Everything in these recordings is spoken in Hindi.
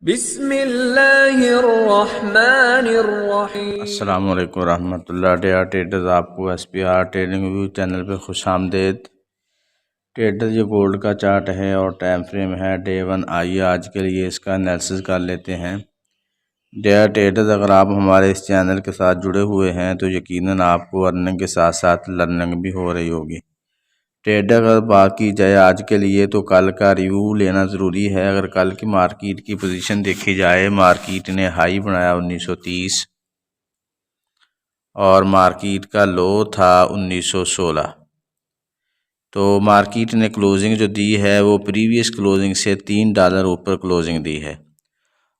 बिस्मिल्लाहिर्रहमानिर्रहीम। अस्सलाम वालेकुम रहमतुल्लाह। ट्रेडर्स आपको SPR ट्रेडिंग व्यू चैनल पे खुश आमदेद। ट्रेडर्स ये गोल्ड का चार्ट है और टाइम फ्रेम है डे 1। आइए आज के लिए इसका एनालिसिस कर लेते हैं। डियर ट्रेडर्स, अगर आप हमारे इस चैनल के साथ जुड़े हुए हैं तो यकीनन आपको अर्निंग के साथ साथ लर्निंग भी हो रही होगी। ट्रेडर अगर बात की जाए आज के लिए तो कल का रिव्यू लेना ज़रूरी है। अगर कल की मार्केट की पोजीशन देखी जाए, मार्केट ने हाई बनाया 1930 और मार्केट का लो था 1916। तो मार्केट ने क्लोजिंग जो दी है वो प्रीवियस क्लोजिंग से $3 ऊपर क्लोजिंग दी है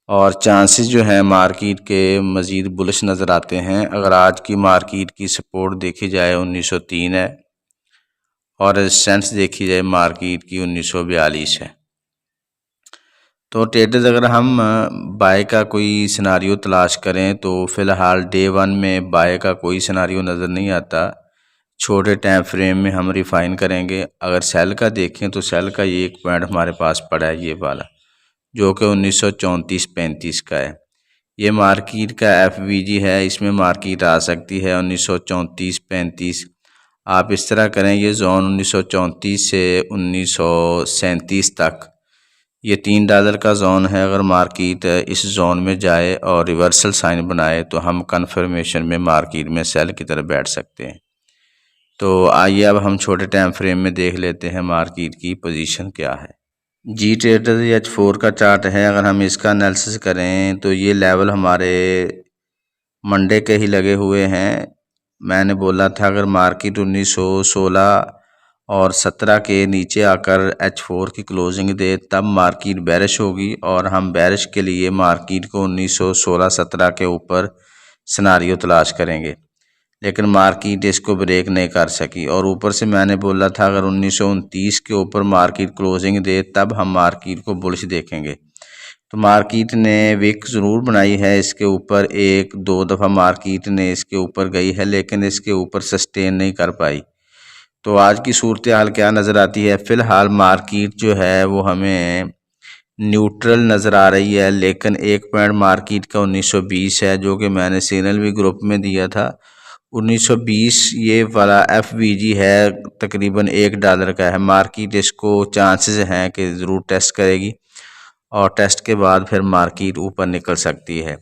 और चांसेस जो है मार्केट के मज़ीद बुलिश नज़र आते हैं। अगर आज की मार्केट की सपोर्ट देखी जाए 1903 है और रेजिस्टेंस देखी जाए मार्केट की 1942 है। तो ट्रेडर्स, अगर हम बाय का कोई सिनारियो तलाश करें तो फ़िलहाल डे 1 में बाय का कोई सिनारियो नज़र नहीं आता। छोटे टाइम फ्रेम में हम रिफ़ाइन करेंगे। अगर सेल का देखें तो सेल का ये एक पॉइंट हमारे पास पड़ा है, ये वाला, जो कि 1934-35 का है। ये मार्केट का FVG है, इसमें मार्केट आ सकती है 1934-35। आप इस तरह करें, ये जोन 1934 से 1937 तक ये $3 का जोन है। अगर मार्केट इस जोन में जाए और रिवर्सल साइन बनाए तो हम कन्फर्मेशन में मार्केट में सेल की तरफ बैठ सकते हैं। तो आइए अब हम छोटे टाइम फ्रेम में देख लेते हैं मार्केट की पोजीशन क्या है। जी ट्रेडर, ये H4 का चार्ट है। अगर हम इसका एनालिसिस करें तो ये लेवल हमारे मंडे के ही लगे हुए हैं। मैंने बोला था अगर मार्केट 1916 और 17 के नीचे आकर H4 की क्लोजिंग दे तब मार्केट बेरिश होगी और हम बेरिश के लिए मार्केट को 1916-17 के ऊपर सिनारियो तलाश करेंगे, लेकिन मार्केट इसको ब्रेक नहीं कर सकी। और ऊपर से मैंने बोला था अगर 1929 के ऊपर मार्केट क्लोजिंग दे तब हम मार्केट को बुलिश देखेंगे। तो मार्केट ने विक ज़रूर बनाई है इसके ऊपर, एक दो दफ़ा मार्केट ने इसके ऊपर गई है लेकिन इसके ऊपर सस्टेन नहीं कर पाई। तो आज की सूरत हाल क्या नज़र आती है? फ़िलहाल मार्केट जो है वो हमें न्यूट्रल नज़र आ रही है, लेकिन एक पॉइंट मार्केट का 1920 है जो कि मैंने सिग्नल भी ग्रुप में दिया था। 1920 ये वाला FVG है, तकरीबन $1 का है। मार्केट इसको चांसेस हैं कि ज़रूर टेस्ट करेगी और टेस्ट के बाद फिर मार्केट ऊपर निकल सकती है।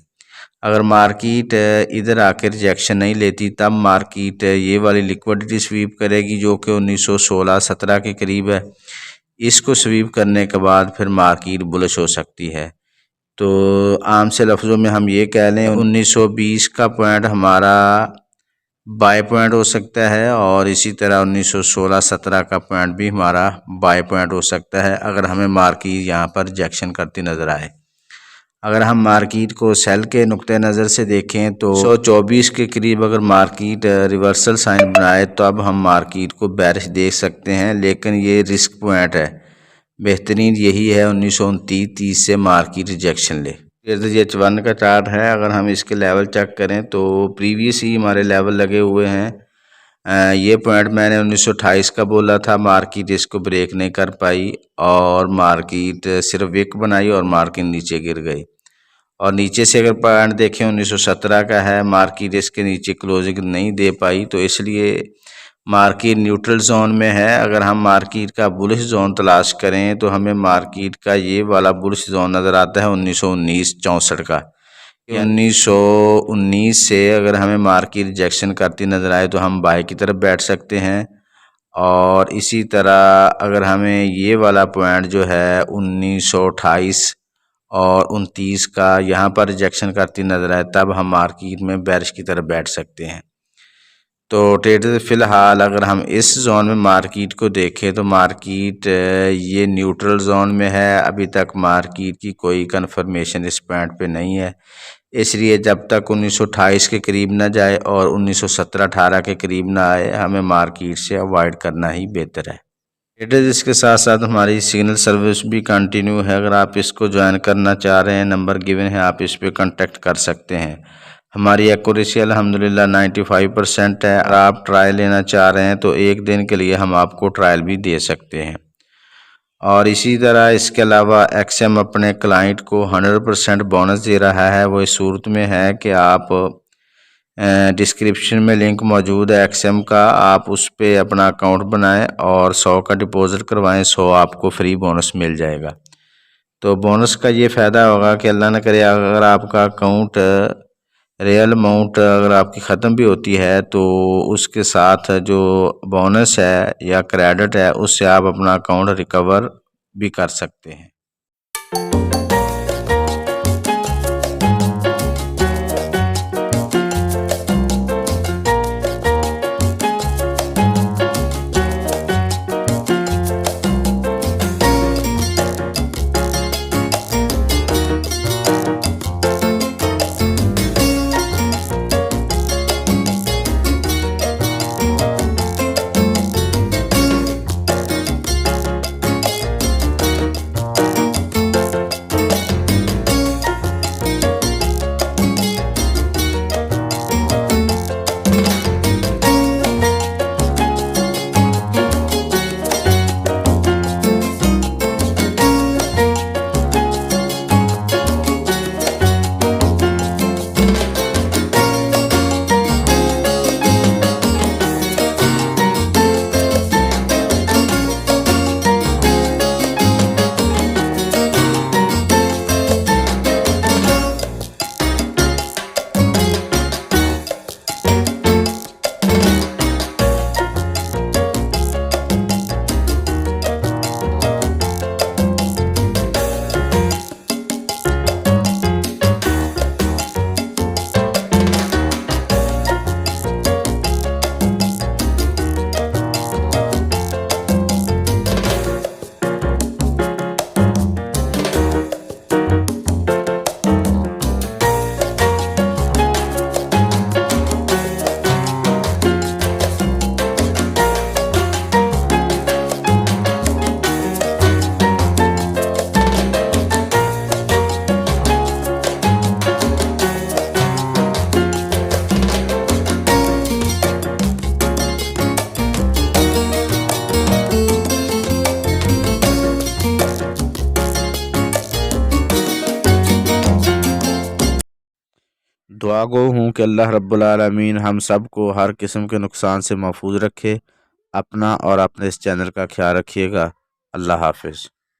अगर मार्केट इधर आकर रिजेक्शन नहीं लेती तब मार्केट ये वाली लिक्विडिटी स्वीप करेगी जो कि 1916-17 के करीब है। इसको स्वीप करने के बाद फिर मार्केट बुलिश हो सकती है। तो आम से लफ्ज़ों में हम ये कह लें 1920 का पॉइंट हमारा बाय पॉइंट हो सकता है और इसी तरह 1916-17 का पॉइंट भी हमारा बाय पॉइंट हो सकता है अगर हमें मार्केट यहाँ पर रिजेक्शन करती नज़र आए। अगर हम मार्केट को सेल के नुक्ते नज़र से देखें तो 124 के करीब अगर मार्केट रिवर्सल साइन बनाए तो अब हम मार्केट को बेरिश देख सकते हैं, लेकिन ये रिस्क पॉइंट है। बेहतरीन यही है 1929-30 से मार्केट रिजेक्शन ले। ये H1 का चार्ट है। अगर हम इसके लेवल चेक करें तो प्रीवियस ही हमारे लेवल लगे हुए हैं। ये पॉइंट मैंने 1928 का बोला था, मार्केट इसको ब्रेक नहीं कर पाई और मार्केट सिर्फ विक बनाई और मार्केट नीचे गिर गई। और नीचे से अगर पॉइंट देखें 1917 का है, मार्केट इसके नीचे क्लोजिंग नहीं दे पाई, तो इसलिए मार्केट न्यूट्रल जोन में है। अगर हम मार्केट का बुलिश जोन तलाश करें तो हमें मार्केट का ये वाला बुलिश जोन नज़र आता है 1919-64 का। 1919 से अगर हमें मार्केट रिजेक्शन करती नज़र आए तो हम बाय की तरफ बैठ सकते हैं। और इसी तरह अगर हमें ये वाला पॉइंट जो है 1928 और 29 का यहाँ पर रिजेक्शन करती नज़र आए तब हम मार्केट में बेरिश की तरफ बैठ सकते हैं। तो ट्रेडर फ़िलहाल अगर हम इस जोन में मार्केट को देखें तो मार्केट ये न्यूट्रल जोन में है। अभी तक मार्केट की कोई कंफर्मेशन इस पॉइंट पे नहीं है, इसलिए जब तक 1928 के करीब ना जाए और 1917-18 के करीब ना आए हमें मार्केट से अवॉइड करना ही बेहतर है। ट्रेडर्स, इसके साथ साथ हमारी सिग्नल सर्विस भी कंटिन्यू है। अगर आप इसको ज्वाइन करना चाह रहे हैं, नंबर गिवन है, आप इस पर कांटेक्ट कर सकते हैं। हमारी एक्यूरेसी अल्हम्दुलिल्लाह 95% है। अगर आप ट्रायल लेना चाह रहे हैं तो एक दिन के लिए हम आपको ट्रायल भी दे सकते हैं। और इसी तरह इसके अलावा एक्सएम अपने क्लाइंट को 100% बोनस दे रहा है। वो इस सूरत में है कि आप डिस्क्रिप्शन में लिंक मौजूद है एक्सएम का, आप उस पर अपना अकाउंट बनाएं और 100 का डिपॉजिट करवाएं, 100 आपको फ्री बोनस मिल जाएगा। तो बोनस का ये फ़ायदा होगा कि अल्लाह न करे अगर आपका अकाउंट रियल अमाउंट अगर आपकी ख़त्म भी होती है तो उसके साथ जो बोनस है या क्रेडिट है उससे आप अपना अकाउंट रिकवर भी कर सकते हैं। दुआ गो हूँ कि अल्लाह रब्बुल आलमीन हम सब को हर किस्म के नुकसान से महफूज रखे। अपना और अपने इस चैनल का ख्याल रखिएगा। अल्लाह हाफिज़।